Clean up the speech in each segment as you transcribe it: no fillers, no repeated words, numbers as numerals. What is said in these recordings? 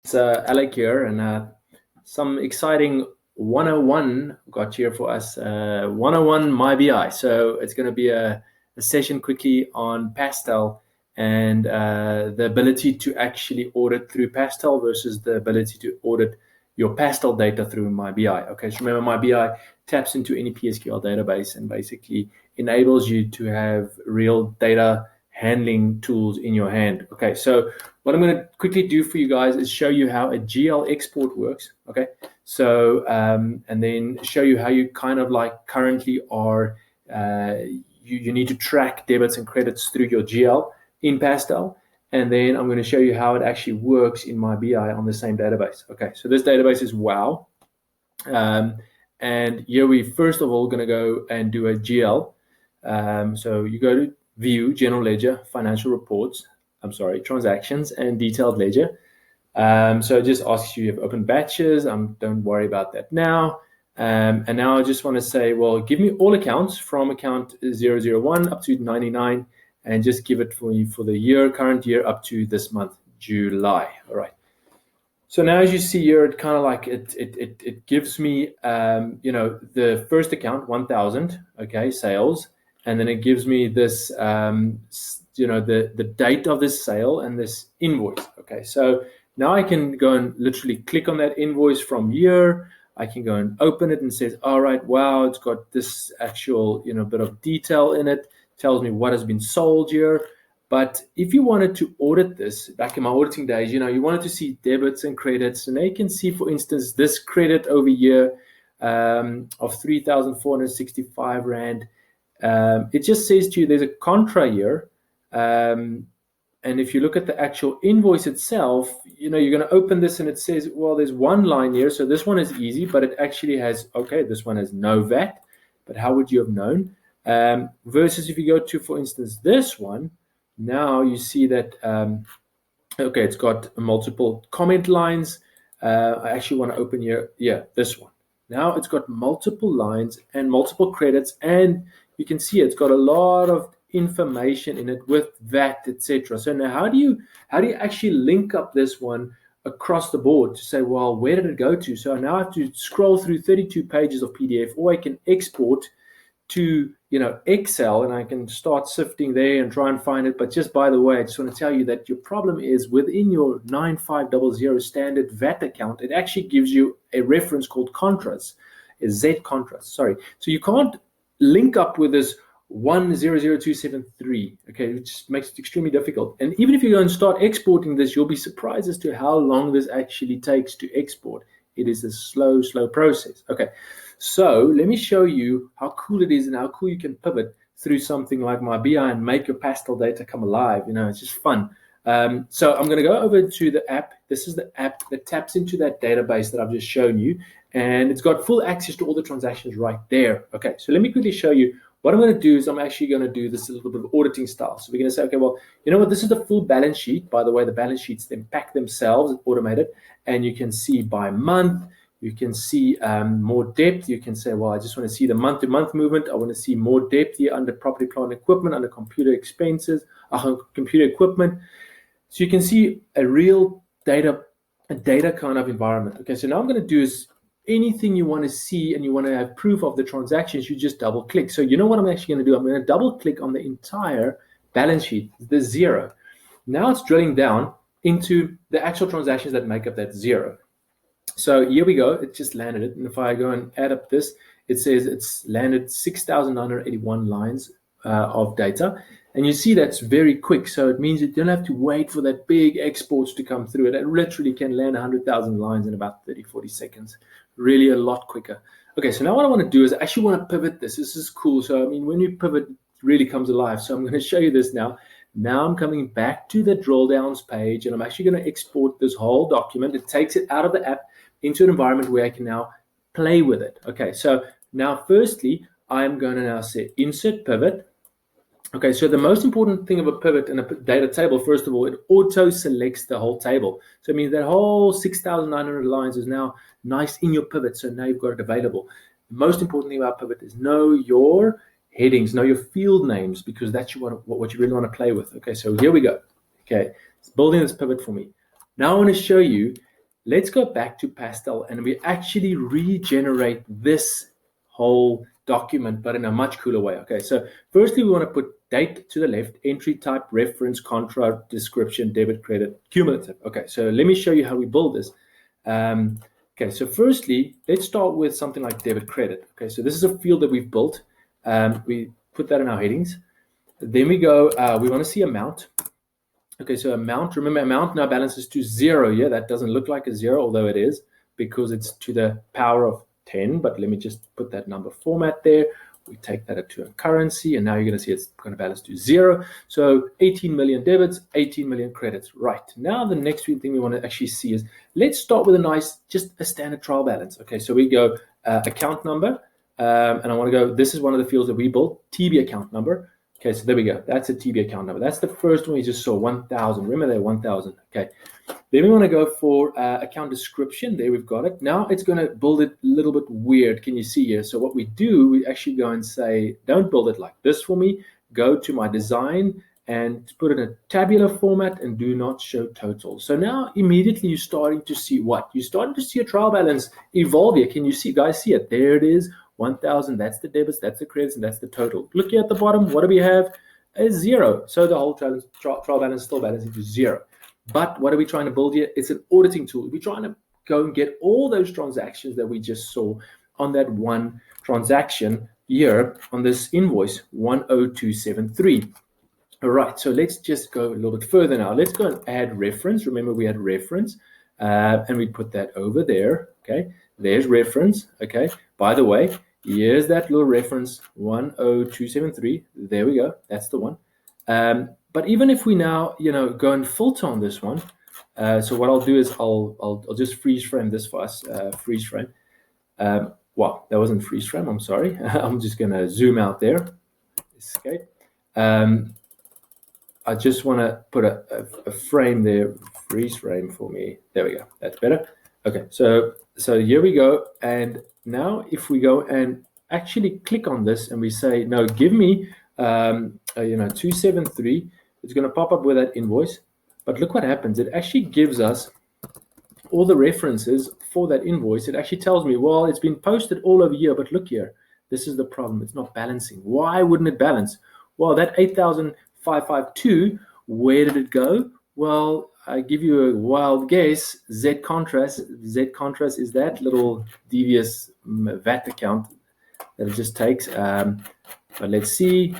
It's Alec here, and some exciting 101 got here for us. 101 My BI. So it's going to be a session quickly on Pastel and the ability to actually audit through Pastel versus the ability to audit your Pastel data through My BI. Okay, so remember, My BI taps into any PSQL database and basically enables you to have real data handling tools in your hand. Okay, so what I'm going to quickly do for you guys is show you how a GL export works. Okay, so and then show you how you kind of like currently are you need to track debits and credits through your GL in Pastel, and then I'm going to show you how it actually works in My BI on the same database. Okay, so this database is WOW, and here we first of all going to go and do a GL. So you go to View, General Ledger, Financial Reports, transactions and detailed ledger. So it just asks you if you have open batches. Don't worry about that now. And now I just want to say, well, give me all accounts from account 001 up to 99, and just give it for me for the year, current year, up to this month, July. All right. So now, as you see here, it kind of like it gives me, the first account, 1,000, okay, sales. And then it gives me this, the date of this sale and this invoice. Okay, so now I can go and literally click on that invoice from here. I can go and open it and says, all right, wow, it's got this actual, bit of detail in it. Tells me what has been sold here. But if you wanted to audit this, back in my auditing days, you wanted to see debits and credits. And now you can see, for instance, this credit over here of 3,465 Rand. It just says to you there's a contra here, and if you look at the actual invoice itself, you're going to open this and it says, well, there's one line here, so this one is easy, but it actually has, okay, this one has no VAT, but how would you have known? Versus if you go to, for instance, this one, now you see that, okay, it's got multiple comment lines. I actually want to open here, this one. Now it's got multiple lines and multiple credits, and you can see it's got a lot of information in it with VAT, etc. So now how do you actually link up this one across the board to say, well, where did it go to? So now I have to scroll through 32 pages of PDF, or I can export to Excel, and I can start sifting there and try and find it. But just by the way, I just want to tell you that your problem is within your 9500 standard VAT account, it actually gives you a reference called contras, a Z contras, sorry. So you can't link up with this 100273, okay, which makes it extremely difficult. And even if you go and start exporting this, you'll be surprised as to how long this actually takes to export. It is a slow process. Okay, so let me show you how cool it is and how cool you can pivot through something like My BI and make your Pastel data come alive. It's just fun. So I'm going to go over to the app. This is the app that taps into that database that I've just shown you, and it's got full access to all the transactions right there. Okay, so let me quickly show you. What I'm going to do is I'm actually going to do this a little bit of auditing style. So we're going to say, okay, well, you know what? This is the full balance sheet. By the way, the balance sheets then pack themselves, automated, and you can see by month. You can see more depth. You can say, well, I just want to see the month-to-month movement. I want to see more depth here under property, plant, and equipment, under computer expenses, computer equipment. So you can see a real data kind of environment. Okay, so now I'm going to do is anything you want to see and you want to have proof of the transactions, you just double click. So you know what I'm actually going to do? I'm going to double click on the entire balance sheet, the zero. Now it's drilling down into the actual transactions that make up that zero. So here we go. It just landed it. And if I go and add up this, it says it's landed 6,981 lines of data. And you see that's very quick. So it means you don't have to wait for that big exports to come through. It literally can land 100,000 lines in about 30, 40 seconds. Really a lot quicker. Okay, so now what I want to do is I actually want to pivot this. This is cool. So, I mean, when you pivot, it really comes alive. So I'm going to show you this now. Now I'm coming back to the drill downs page, and I'm actually going to export this whole document. It takes it out of the app into an environment where I can now play with it. Okay, so now firstly, I'm going to now say insert pivot. Okay, so the most important thing of a pivot in a data table, first of all, it auto selects the whole table. So it means that whole 6,900 lines is now nice in your pivot. So now you've got it available. The most important thing about pivot is know your headings, know your field names, because that's what you really want to play with. Okay, so here we go. Okay, it's building this pivot for me. Now I want to show you let's go back to Pastel and we actually regenerate this whole document, but in a much cooler way. Okay, so firstly, we want to put date to the left, entry type, reference, contra, description, debit, credit, cumulative. Okay, so let me show you how we build this. Okay, so firstly, let's start with something like debit credit. Okay, so this is a field that we've built. We put that in our headings. Then we go, we want to see amount. Okay, so amount, remember amount now balances to 0. Yeah, that doesn't look like a 0, although it is, because it's to the power of 10. But let me just put that number format there. We take that to a currency, and now you're going to see it's going to balance to 0. So 18 million debits, 18 million credits. Right, now the next thing we want to actually see is, let's start with a nice, just a standard trial balance. Okay, so we go account number, and I want to go, this is one of the fields that we built, TB account number. Okay, so there we go. That's a TB account number. That's the first one we just saw, 1,000. Remember that 1,000. Okay. Then we want to go for account description. There we've got it. Now it's going to build it a little bit weird. Can you see here? So what we do, we actually go and say, don't build it like this for me. Go to my design and put it in a tabular format and do not show total. So now immediately you're starting to see what? You're starting to see a trial balance evolve here. Can you see, guys, see it? There it is. 1,000, that's the debits, that's the credits, and that's the total. Look here at the bottom, what do we have? A 0. So the whole trial balance still balances to 0. But what are we trying to build here? It's an auditing tool. We're trying to go and get all those transactions that we just saw on that one transaction here on this invoice 10273. All right, so let's just go a little bit further now. Let's go and add reference. Remember, we had reference, and we put that over there. Okay, there's reference. Okay, by the way, here's that little reference 10273. There we go. That's the one. But even if we now, go and filter on this one, so what I'll do is I'll just freeze frame this for us. Freeze frame. Wow, that wasn't freeze frame. I'm sorry. I'm just gonna zoom out there. Escape. I just want to put a frame there, freeze frame for me. There we go. That's better. Okay, so here we go. And now if we go and actually click on this and we say, no, give me 273, it's going to pop up with that invoice. But look what happens. It actually gives us all the references for that invoice. It actually tells me, well, it's been posted all over here, but look here. This is the problem. It's not balancing. Why wouldn't it balance? Well, that 8,552, where did it go? Well, I give you a wild guess. Z contrast is that little devious VAT account that it just takes. But let's see,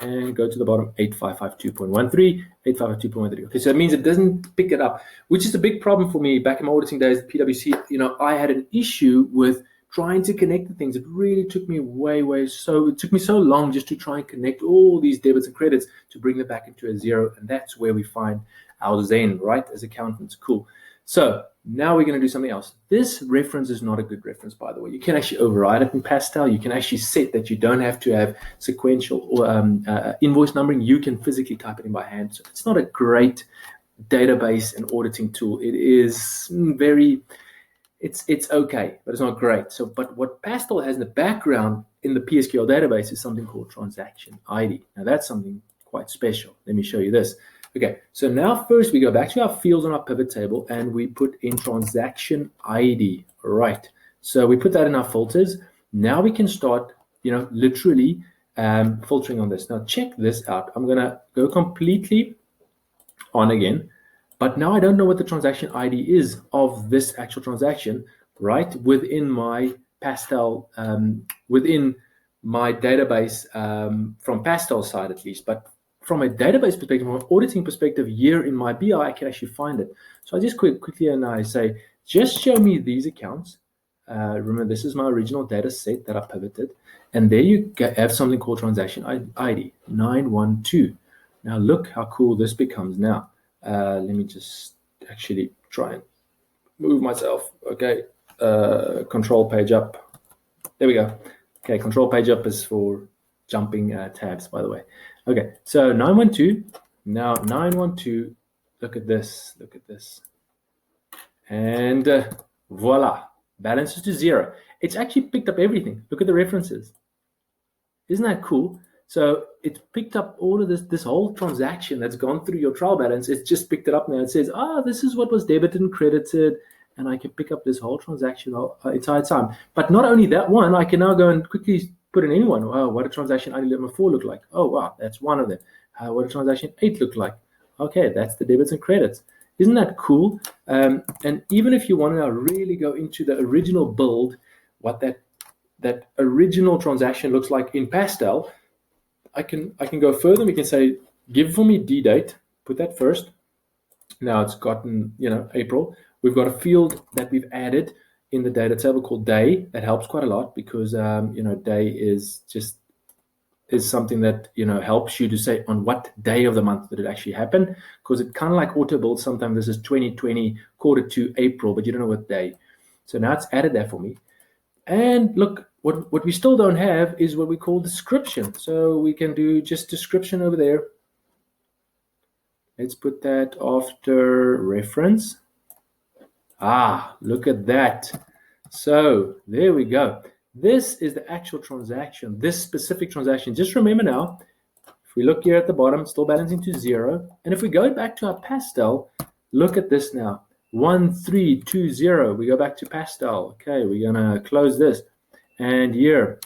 and go to the bottom, 8552.13, 8552.13. Okay, so it means it doesn't pick it up, which is a big problem for me. Back in my auditing days at PwC, I had an issue with trying to connect the things. It really took me it took me so long just to try and connect all these debits and credits to bring them back into a 0. And that's where we find our zen, right? As accountants, cool. So now we're going to do something else. This reference is not a good reference, by the way. You can actually override it in Pastel. You can actually set that you don't have to have sequential or invoice numbering. You can physically type it in by hand. So it's not a great database and auditing tool. It is it's okay, but it's not great. So, but what Pastel has in the background in the PSQL database is something called transaction ID. Now that's something quite special. Let me show you this. Okay, so now first we go back to our fields on our pivot table and we put in transaction ID. Right. So we put that in our filters. Now we can start, literally filtering on this. Now check this out. I'm gonna go completely on again. But now I don't know what the transaction ID is of this actual transaction, right? Within my Pastel, within my database, from Pastel side at least. But from a database perspective, from an auditing perspective, here in my BI, I can actually find it. So I just quickly and I say, just show me these accounts. Remember, this is my original data set that I pivoted. And there you have something called transaction ID, 912. Now look how cool this becomes now. Let me just actually try and move myself. Okay, control page up. There we go. Okay, control page up is for jumping tabs, by the way. Okay, so 912. Now 912. Look at this. Look at this. And voila, balances to 0. It's actually picked up everything. Look at the references. Isn't that cool? So it picked up all of this whole transaction that's gone through your trial balance. It's just picked it up now. It says, this is what was debited and credited. and I can pick up this whole transaction the entire time. But not only that one, I can now go and quickly put in anyone. Oh, what a transaction ID number 4 look like? Oh, wow, that's one of them. What a transaction 8 look like? Okay, that's the debits and credits. Isn't that cool? And even if you want to now really go into the original build, what that original transaction looks like in Pastel, I can go further. We can say, give for me D date, put that first. Now it's gotten, April. We've got a field that we've added in the data table called day. That helps quite a lot because, day is something that, helps you to say on what day of the month did it actually happen, because it kind of like auto builds. Sometimes this is 2020 Q2 April, but you don't know what day. So now it's added that for me. And look, what we still don't have is what we call description. So we can do just description over there. Let's put that after reference. Look at that. So there we go. This is the actual transaction, this specific transaction. Just remember now, if we look here at the bottom, it's still balancing to 0. And if we go back to our Pastel, look at this now. 1320. We go back to Pastel. Okay, we're gonna close this. And here,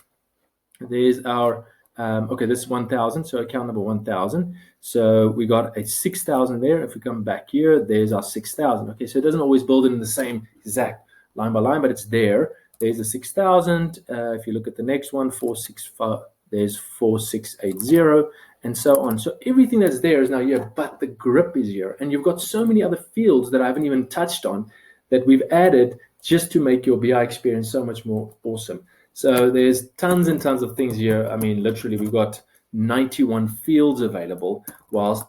there's our this is 1,000, so account number 1,000. So we got a 6,000 there. If we come back here, there's our 6,000. Okay, so it doesn't always build it in the same exact line by line, but it's there. There's the 6,000. If you look at the next one, 465, there's 4680, and so on. So everything that's there is now here, but the grip is here. And you've got so many other fields that I haven't even touched on that we've added just to make your BI experience so much more awesome. So there's tons and tons of things here. I mean, literally, we've got 91 fields available, whilst,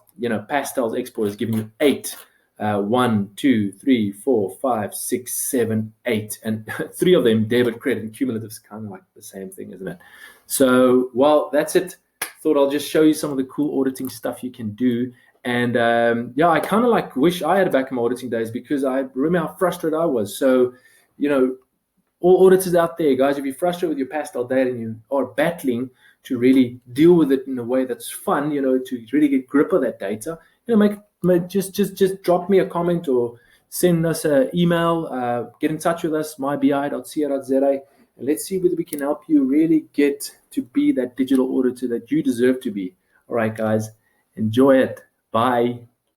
Pastel's export is giving you 8. 1, 2, 3, 4, 5, 6, 7, 8, and 3 of them debit, credit, and cumulative is kind of like the same thing, isn't it? So, well, that's it. Thought I'll just show you some of the cool auditing stuff you can do. And I kind of wish I had it back in my auditing days, because I remember how frustrated I was. So, all auditors out there, guys, if you're frustrated with your Pastel data and you are battling to really deal with it in a way that's fun, to really get grip of that data, just drop me a comment or send us an email. Get in touch with us, mybi.co.za, and let's see whether we can help you really get to be that digital auditor that you deserve to be. All right, guys, enjoy it. Bye.